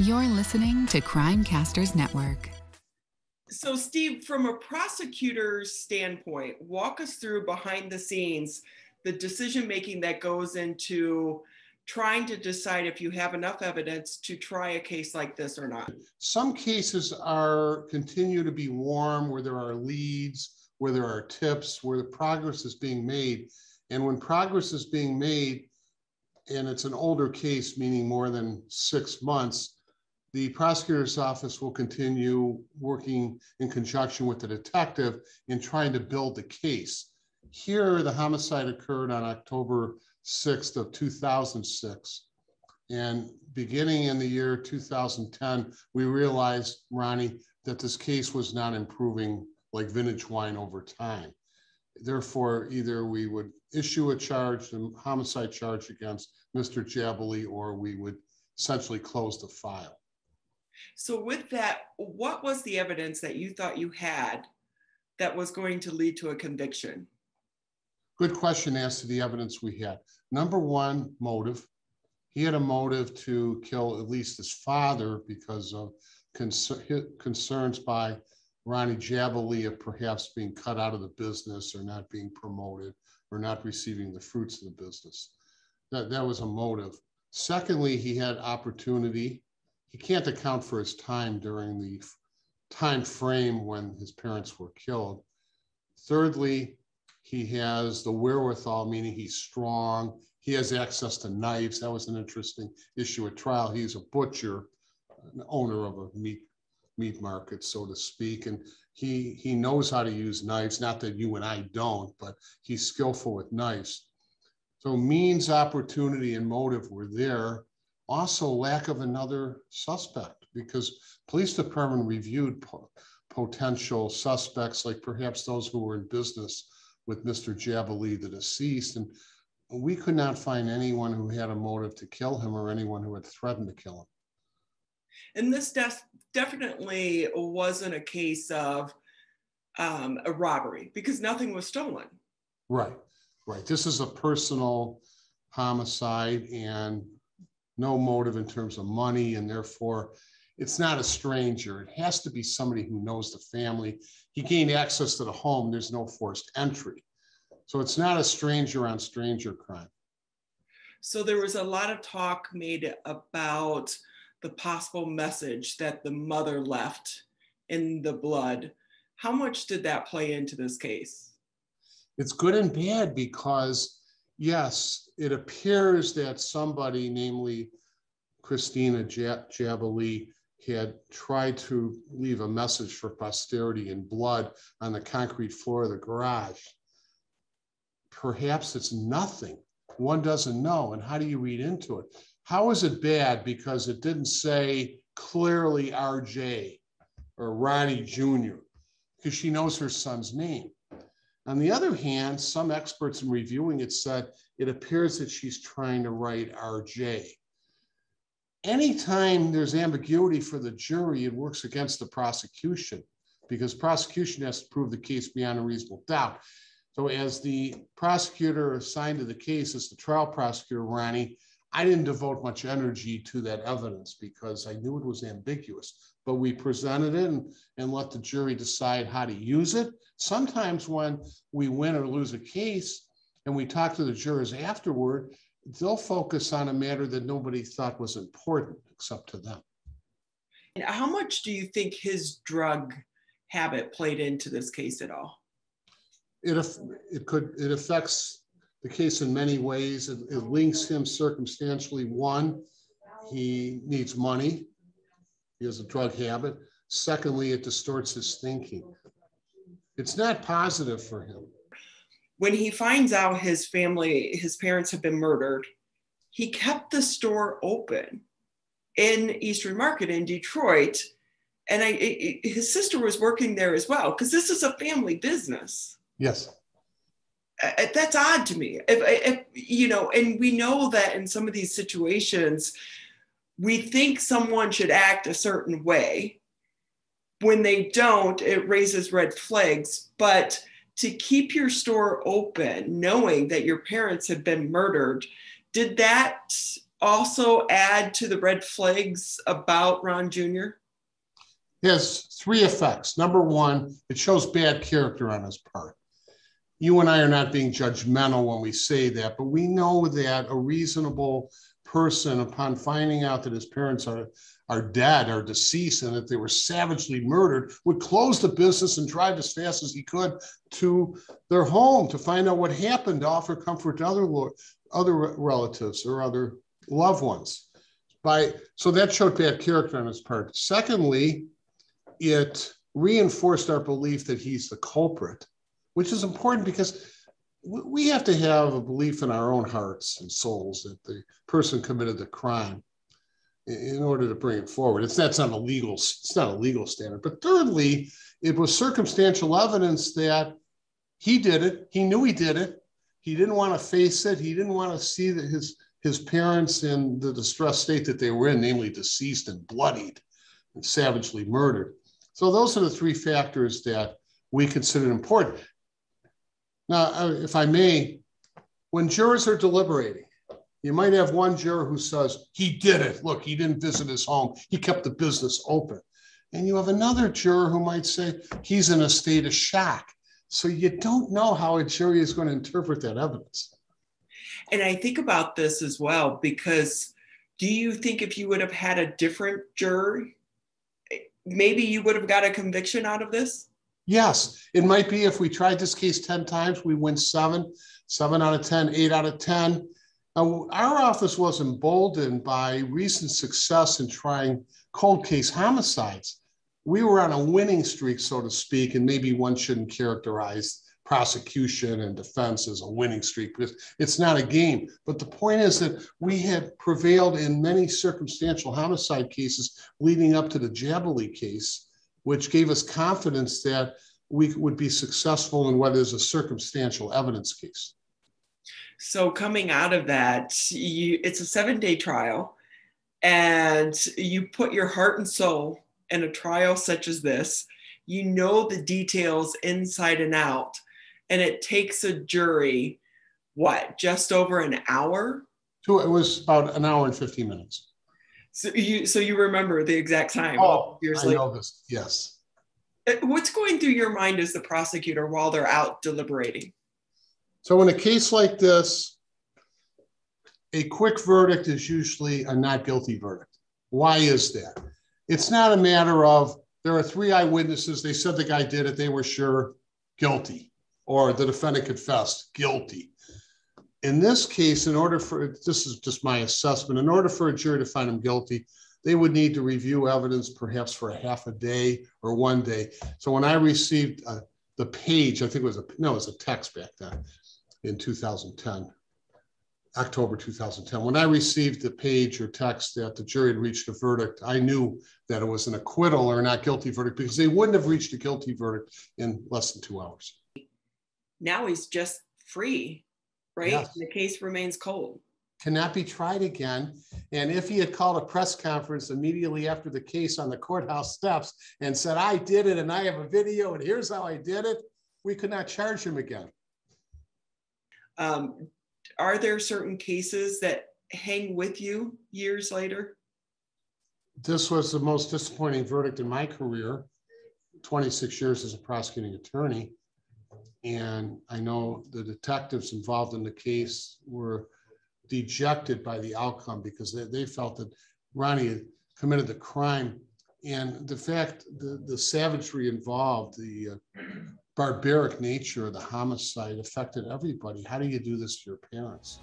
You're listening to Crimecasters Network. So, Steve, from a prosecutor's standpoint, walk us through behind the scenes, the decision making that goes into trying to decide if you have enough evidence to try a case like this or not. Some cases continue to be warm, where there are leads, where there are tips, where the progress is being made. And when progress is being made, and it's an older case, meaning more than 6 months, the prosecutor's office will continue working in conjunction with the detective in trying to build the case. Here, the homicide occurred on October 6th of 2006. And beginning in the year 2010, we realized, Ronnie, that this case was not improving like vintage wine over time. Therefore, either we would issue a homicide charge against Mr. Jabali, or we would essentially close the file. So with that, what was the evidence that you thought you had that was going to lead to a conviction? Good question as to the evidence we had. Number one, motive. He had a motive to kill at least his father because of concerns by Ronnie Jabali of perhaps being cut out of the business, or not being promoted, or not receiving the fruits of the business. That was a motive. Secondly, he had opportunity. He can't account for his time during the time frame when his parents were killed. Thirdly, he has the wherewithal, meaning he's strong. He has access to knives. That was an interesting issue at trial. He's a butcher, an owner of a meat market, so to speak. And he knows how to use knives. Not that you and I don't, but he's skillful with knives. So means, opportunity, and motive were there. Also, lack of another suspect, because police department reviewed potential suspects, like perhaps those who were in business with Mr. Jabali, the deceased, and we could not find anyone who had a motive to kill him, or anyone who had threatened to kill him. And this definitely wasn't a case of a robbery, because nothing was stolen. Right. This is a personal homicide, and no motive in terms of money, and therefore it's not a stranger. It has to be somebody who knows the family. He gained access to the home. There's no forced entry. So it's not a stranger on stranger crime. So there was a lot of talk made about the possible message that the mother left in the blood. How much did that play into this case? It's good and bad, because yes, it appears that somebody, namely Christina Jabali, had tried to leave a message for posterity in blood on the concrete floor of the garage. Perhaps it's nothing. One doesn't know. And how do you read into it? How is it bad? Because it didn't say clearly RJ or Ronnie Jr., because she knows her son's name. On the other hand, some experts in reviewing it said it appears that she's trying to write RJ. Anytime there's ambiguity for the jury, it works against the prosecution, because prosecution has to prove the case beyond a reasonable doubt. So as the prosecutor assigned to the case, as the trial prosecutor, Ronnie, I didn't devote much energy to that evidence because I knew it was ambiguous, but we presented it and let the jury decide how to use it. Sometimes when we win or lose a case and we talk to the jurors afterward, they'll focus on a matter that nobody thought was important except to them. And how much do you think his drug habit played into this case at all? It affects the case in many ways. It links him circumstantially. One, he needs money. He has a drug habit. Secondly, it distorts his thinking. It's not positive for him. When he finds out his parents have been murdered, he kept the store open in Eastern Market in Detroit. And his sister was working there as well, because this is a family business. Yes. That's odd to me. If and we know that in some of these situations, we think someone should act a certain way. When they don't, it raises red flags. But to keep your store open, knowing that your parents had been murdered, did that also add to the red flags about Ron Jr.? It has three effects. Number one, it shows bad character on his part. You and I are not being judgmental when we say that, but we know that a reasonable person, upon finding out that his parents are dead, are deceased, and that they were savagely murdered, would close the business and drive as fast as he could to their home to find out what happened, to offer comfort to other relatives or other loved ones. So that showed bad character on his part. Secondly, it reinforced our belief that he's the culprit, which is important because we have to have a belief in our own hearts and souls that the person committed the crime in order to bring it forward. It's not a legal standard. But thirdly, it was circumstantial evidence that he did it. He knew he did it. He didn't want to face it. He didn't want to see that his parents in the distressed state that they were in, namely deceased and bloodied and savagely murdered. So those are the three factors that we considered important. Now, if I may, when jurors are deliberating, you might have one juror who says, he did it. Look, he didn't visit his home. He kept the business open. And you have another juror who might say, he's in a state of shock. So you don't know how a jury is going to interpret that evidence. And I think about this as well, because do you think if you would have had a different jury, maybe you would have got a conviction out of this? Yes, it might be. If we tried this case 10 times, we win 7 out of 10, 8 out of 10. Our office was emboldened by recent success in trying cold case homicides. We were on a winning streak, so to speak, and maybe one shouldn't characterize prosecution and defense as a winning streak because it's not a game. But the point is that we had prevailed in many circumstantial homicide cases leading up to the Jabaley case, which gave us confidence that we would be successful in what is a circumstantial evidence case. So coming out of that, it's a 7-day trial, and you put your heart and soul in a trial such as this. You know the details inside and out, and it takes a jury, just over an hour? It was about an hour and 15 minutes. So you remember the exact time? Oh, I know this, yes. What's going through your mind as the prosecutor while they're out deliberating? So in a case like this, a quick verdict is usually a not guilty verdict. Why is that? It's not a matter of there are 3 eyewitnesses, they said the guy did it, they were sure, guilty, or the defendant confessed, guilty. In this case, this is just my assessment, in order for a jury to find him guilty, they would need to review evidence perhaps for a half a day or 1 day. So when I received the page, I think it was a text back then in 2010, October 2010. When I received the page or text that the jury had reached a verdict, I knew that it was an acquittal or not guilty verdict because they wouldn't have reached a guilty verdict in less than 2 hours. Now he's just free, right? Yes. The case remains cold. Cannot be tried again. And if he had called a press conference immediately after the case on the courthouse steps and said, I did it and I have a video and here's how I did it, we could not charge him again. Are there certain cases that hang with you years later? This was the most disappointing verdict in my career, 26 years as a prosecuting attorney. And I know the detectives involved in the case were dejected by the outcome because they felt that Ronnie had committed the crime. And the fact, the savagery involved, the barbaric nature of the homicide affected everybody. How do you do this to your parents?